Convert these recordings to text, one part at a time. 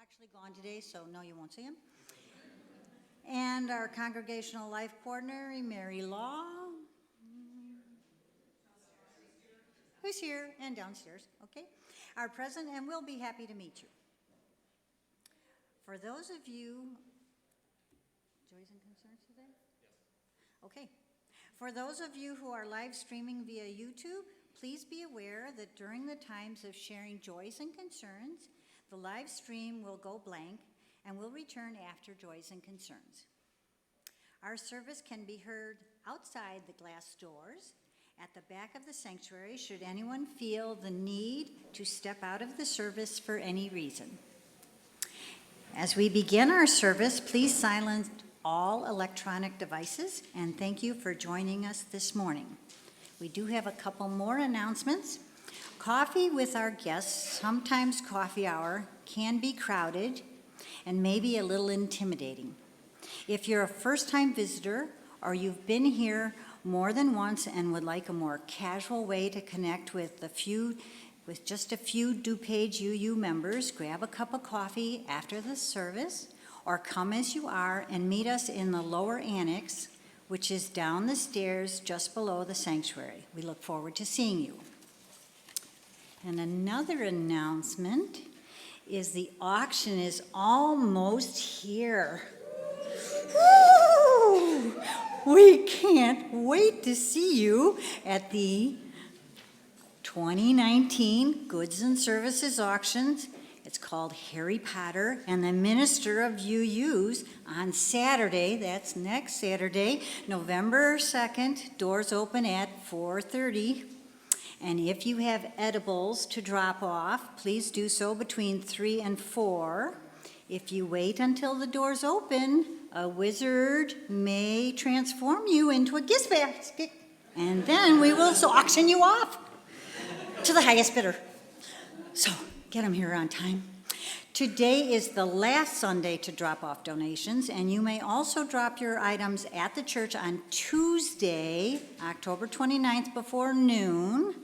actually gone today, so no, you won't see him. And our congregational life coordinator, Mary Law, who's here and downstairs, okay? Our president, and we'll be happy to meet you. For those of you, joys and concerns today? Yes. Okay. For those of you who are live streaming via YouTube, please be aware that during the times of sharing joys and concerns, the live stream will go blank and will return after joys and concerns. Our service can be heard outside the glass doors at the back of the sanctuary should anyone feel the need to step out of the service for any reason. As we begin our service, please silence all electronic devices, and thank you for joining us this morning. We do have a couple more announcements. Coffee with our guests, sometimes coffee hour, can be crowded and maybe a little intimidating. If you're a first-time visitor or you've been here more than once and would like a more casual way to connect with just a few DuPage UU members, grab a cup of coffee after the service or come as you are and meet us in the lower annex, which is down the stairs just below the sanctuary. We look forward to seeing you. And another announcement is the auction is almost here. Woo! We can't wait to see you at the 2019 Goods and Services Auctions. It's called Harry Potter and the Minister of UUs on Saturday. That's next Saturday, November 2nd. Doors open at 4:30. And if you have edibles to drop off, please do so between 3 and 4. If you wait until the doors open, a wizard may transform you into a gift basket, and then we will auction you off to the highest bidder. So get them here on time. Today is the last Sunday to drop off donations, and you may also drop your items at the church on Tuesday, October 29th before noon.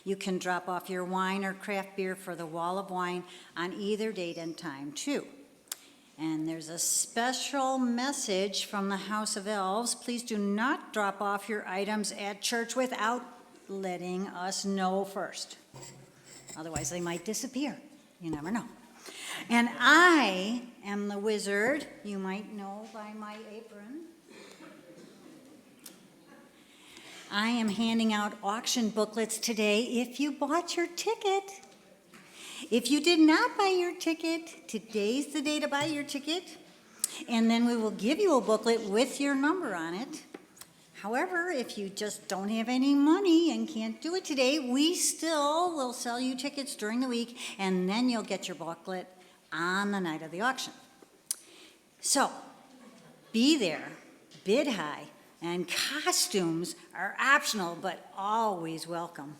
You can drop off your wine or craft beer for the Wall of Wine on either date and time, too. And there's a special message from the House of Elves. Please do not drop off your items at church without letting us know first. Otherwise, they might disappear. You never know. And I am the wizard, you might know by my apron. I am handing out auction booklets today if you bought your ticket. If you did not buy your ticket, today's the day to buy your ticket, and then we will give you a booklet with your number on it. However, if you just don't have any money and can't do it today, we still will sell you tickets during the week, and then you'll get your booklet on the night of the auction. So, be there, bid high, and costumes are optional but always welcome.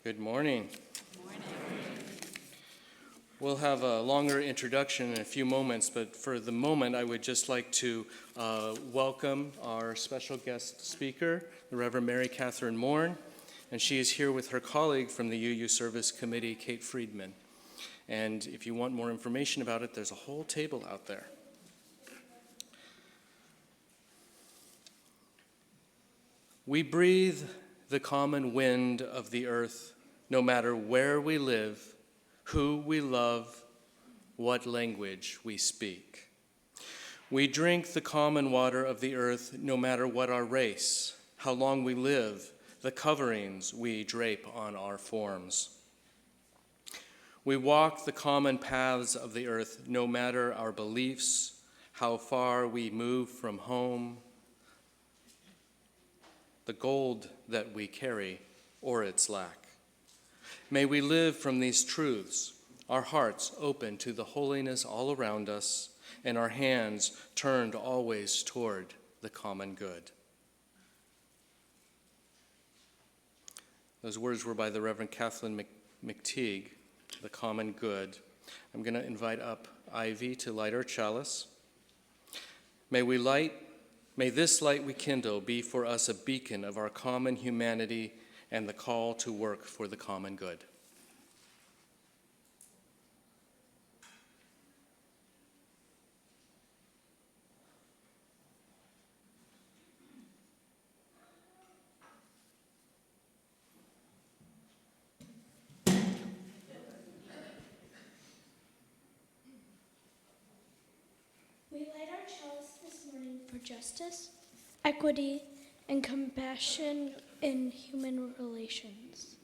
Good morning. We'll have a longer introduction in a few moments, but for the moment, I would just like to welcome our special guest speaker, the Reverend Mary Catherine Mourn, and she is here with her colleague from the UU Service Committee, Kate Friedman. And if you want more information about it, there's a whole table out there. We breathe the common wind of the earth, no matter where we live, who we love, what language we speak. We drink the common water of the earth, no matter what our race, how long we live, the coverings we drape on our forms. We walk the common paths of the earth, no matter our beliefs, how far we move from home, the gold that we carry, or its lack. May we live from these truths, our hearts open to the holiness all around us, and our hands turned always toward the common good. Those words were by the Reverend Kathleen McTeague, the common good. I'm going to invite up Ivy to light our chalice. May this light we kindle be for us a beacon of our common humanity and the call to work for the common good. We light our chalice this morning for justice, equity, and compassion in human relations.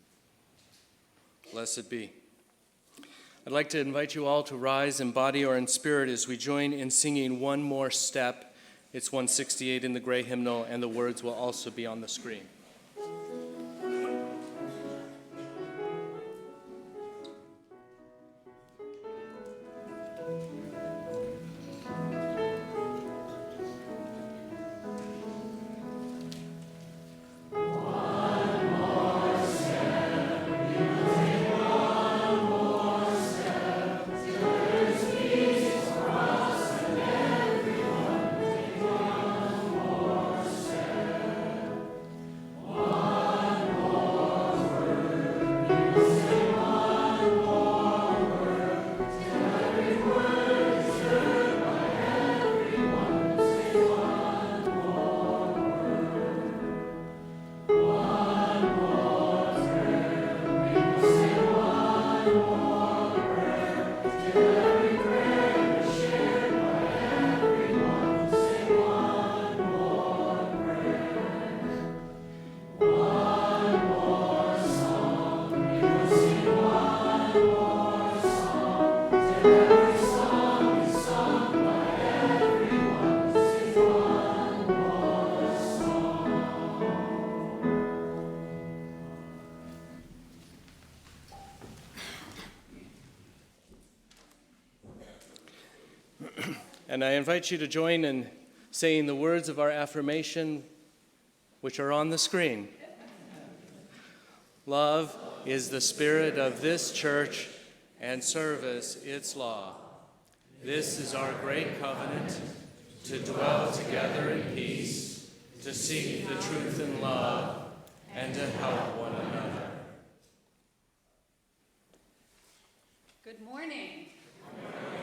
Blessed be. I'd like to invite you all to rise in body or in spirit as we join in singing one more step. It's 168 in the gray hymnal, and the words will also be on the screen. And I invite you to join in saying the words of our affirmation, which are on the screen. Love is the spirit of this church, and service its law. This is our great covenant, to dwell together in peace, to seek the truth in love, and to help one another. Good morning.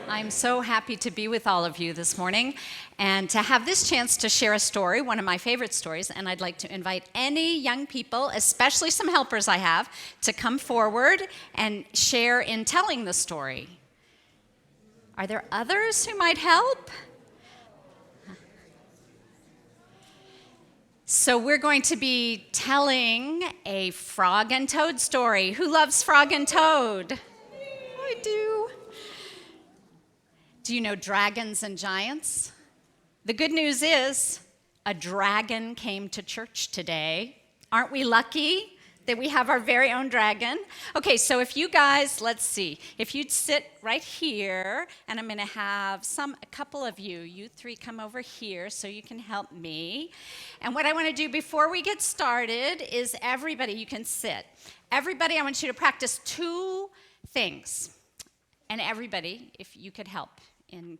I'm so happy to be with all of you this morning and to have this chance to share a story, one of my favorite stories, and I'd like to invite any young people, especially some helpers I have, to come forward and share in telling the story. Are there others who might help? So we're going to be telling a frog and toad story. Who loves Frog and Toad? I do. Do you know dragons and giants? The good news is a dragon came to church today. Aren't we lucky that we have our very own dragon? Okay, so if you guys, let's see, if you'd sit right here, and I'm going to have a couple of you three come over here so you can help me. And what I want to do before we get started is everybody, you can sit. Everybody, I want you to practice two things. And everybody, if you could help in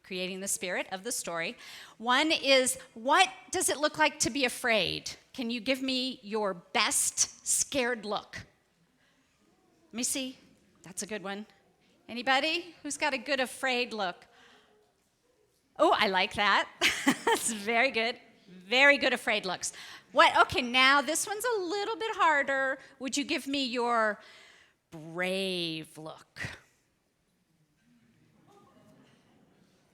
creating the spirit of the story. One is, what does it look like to be afraid? Can you give me your best scared look? Let me see. That's a good one. Anybody? Who's got a good afraid look? Oh, I like that. That's very good. Very good afraid looks. What? Okay, now this one's a little bit harder. Would you give me your brave look?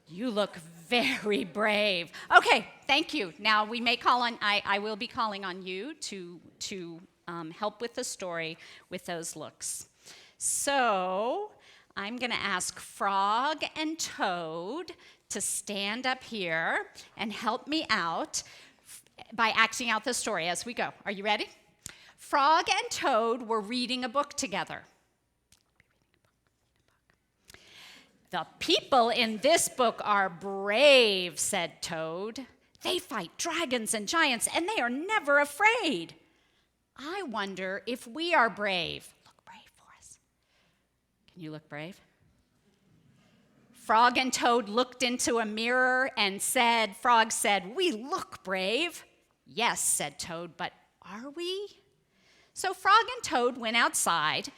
You look very brave. Okay, thank you. Now we may call on, I will be calling on you to help with the story with those looks. So I'm going to ask Frog and Toad to stand up here and help me out by acting out the story as we go. Are you ready? Frog and Toad were reading a book together. The people in this book are brave, said Toad. They fight dragons and giants, and they are never afraid. I wonder if we are brave. Look brave for us. Can you look brave? Frog and Toad looked into a mirror and said, Frog said, we look brave. Yes, said Toad, but are we? So Frog and Toad went outside.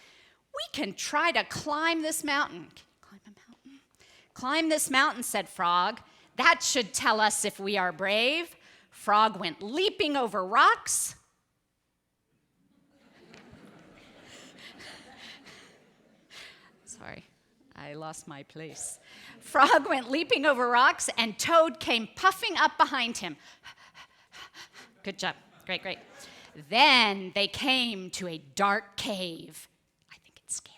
We can try to climb this mountain. Can you climb a mountain? Climb this mountain, said Frog. That should tell us if we are brave. Frog went leaping over rocks. Sorry, I lost my place. Frog went leaping over rocks, and Toad came puffing up behind him. Good job. Great, great. Then they came to a dark cave. I think it's scary.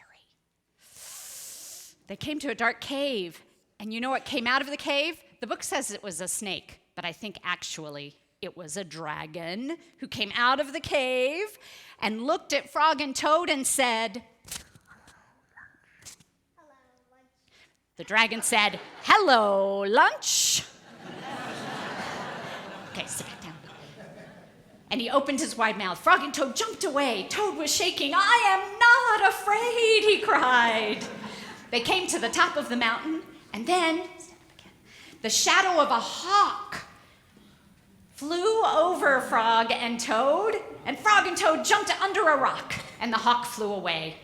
They came to a dark cave, and you know what came out of the cave? The book says it was a snake, but I think actually it was a dragon who came out of the cave and looked at Frog and Toad and said, the dragon said, hello, lunch. Okay, sit back down. And he opened his wide mouth. Frog and Toad jumped away. Toad was shaking. I am not afraid, he cried. They came to the top of the mountain, and then the shadow of a hawk flew over Frog and Toad, and Frog and Toad jumped under a rock, and the hawk flew away.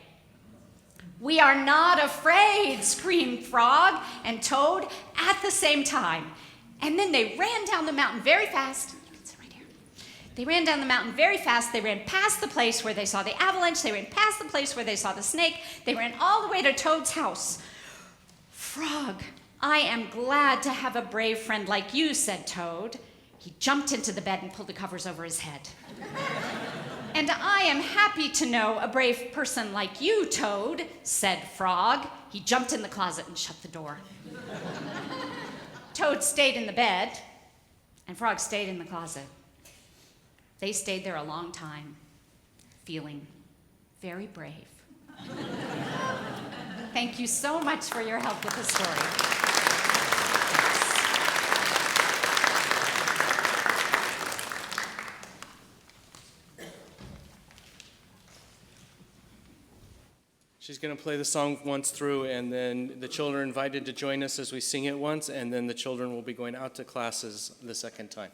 We are not afraid, screamed Frog and Toad at the same time. And then they ran down the mountain very fast. You can sit right here. They ran down the mountain very fast. They ran past the place where they saw the avalanche. They ran past the place where they saw the snake. They ran all the way to Toad's house. Frog, I am glad to have a brave friend like you, said Toad. He jumped into the bed and pulled the covers over his head. And I am happy to know a brave person like you, Toad, said Frog. He jumped in the closet and shut the door. Toad stayed in the bed, and Frog stayed in the closet. They stayed there a long time, feeling very brave. Thank you so much for your help with the story. She's going to play the song once through, and then the children are invited to join us as we sing it once, and then the children will be going out to classes the second time.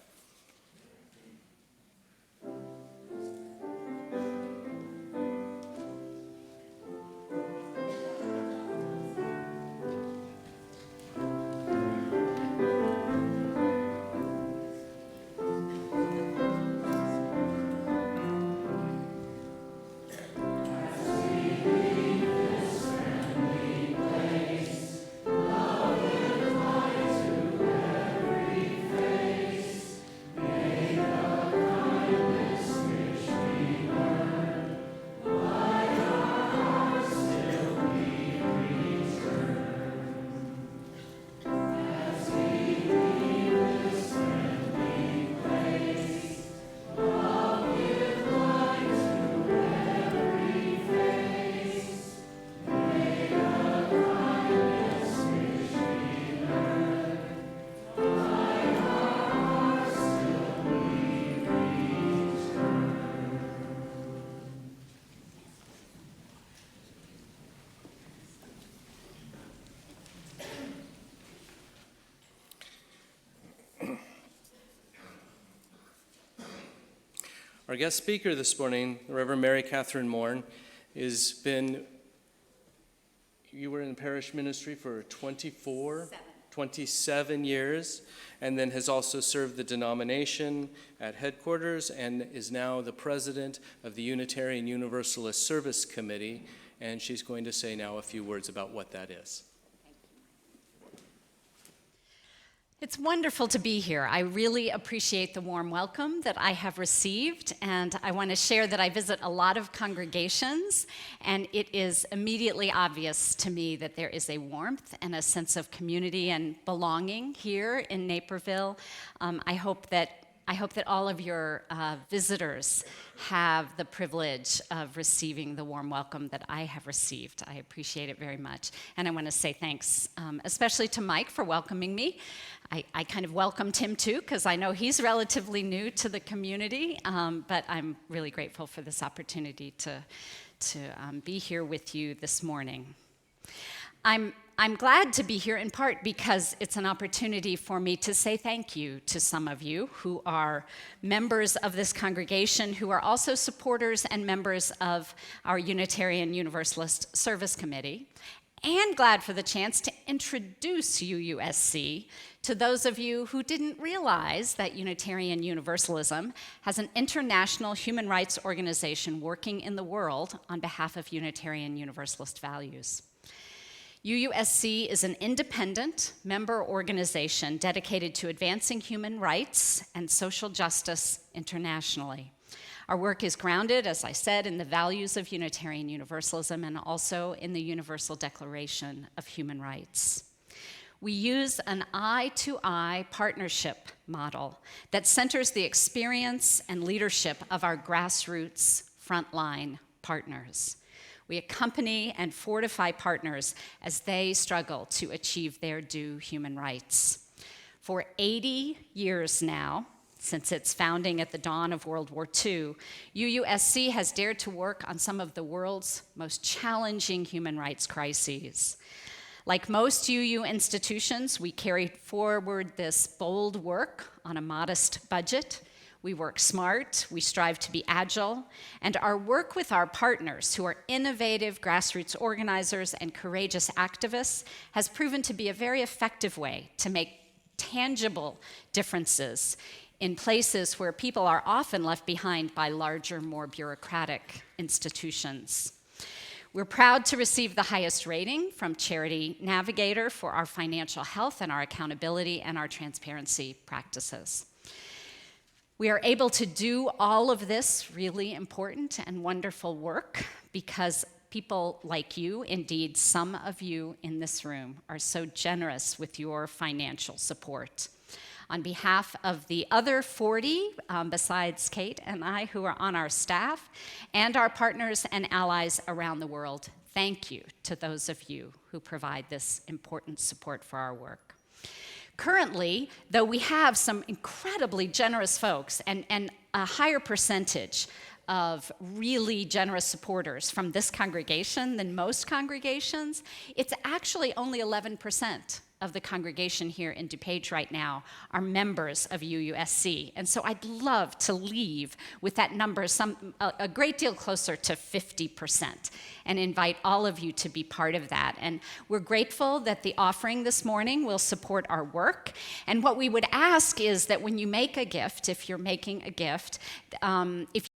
Our guest speaker this morning, the Reverend Mary Catherine Mourn, has been you were in parish ministry for 27 years, and then has also served the denomination at headquarters and is now the president of the Unitarian Universalist Service Committee, and she's going to say now a few words about what that is. It's wonderful to be here. I really appreciate the warm welcome that I have received, and I want to share that I visit a lot of congregations, and it is immediately obvious to me that there is a warmth and a sense of community and belonging here in Naperville. I hope that all of your visitors have the privilege of receiving the warm welcome that I have received. I appreciate it very much. And I want to say thanks, especially to Mike for welcoming me. I kind of welcomed him too, because I know he's relatively new to the community, but I'm really grateful for this opportunity to be here with you this morning. I'm glad to be here in part because it's an opportunity for me to say thank you to some of you who are members of this congregation, who are also supporters and members of our Unitarian Universalist Service Committee, and glad for the chance to introduce UUSC to those of you who didn't realize that Unitarian Universalism has an international human rights organization working in the world on behalf of Unitarian Universalist values. UUSC is an independent member organization dedicated to advancing human rights and social justice internationally. Our work is grounded, as I said, in the values of Unitarian Universalism and also in the Universal Declaration of Human Rights. We use an eye-to-eye partnership model that centers the experience and leadership of our grassroots frontline partners. We accompany and fortify partners as they struggle to achieve their due human rights. For 80 years now, since its founding at the dawn of World War II, UUSC has dared to work on some of the world's most challenging human rights crises. Like most UU institutions, we carried forward this bold work on a modest budget. We work smart, we strive to be agile, and our work with our partners, who are innovative grassroots organizers and courageous activists, has proven to be a very effective way to make tangible differences in places where people are often left behind by larger, more bureaucratic institutions. We're proud to receive the highest rating from Charity Navigator for our financial health and our accountability and our transparency practices. We are able to do all of this really important and wonderful work because people like you, indeed some of you in this room, are so generous with your financial support. On behalf of the other 40, besides Kate and I, who are on our staff, and our partners and allies around the world, thank you to those of you who provide this important support for our work. Currently, though we have some incredibly generous folks and a higher percentage of really generous supporters from this congregation than most congregations, it's actually only 11% of the congregation here in DuPage right now are members of UUSC. And so I'd love to leave with that number a great deal closer to 50% and invite all of you to be part of that. And we're grateful that the offering this morning will support our work. And what we would ask is that when you make a gift, if you're making a gift, if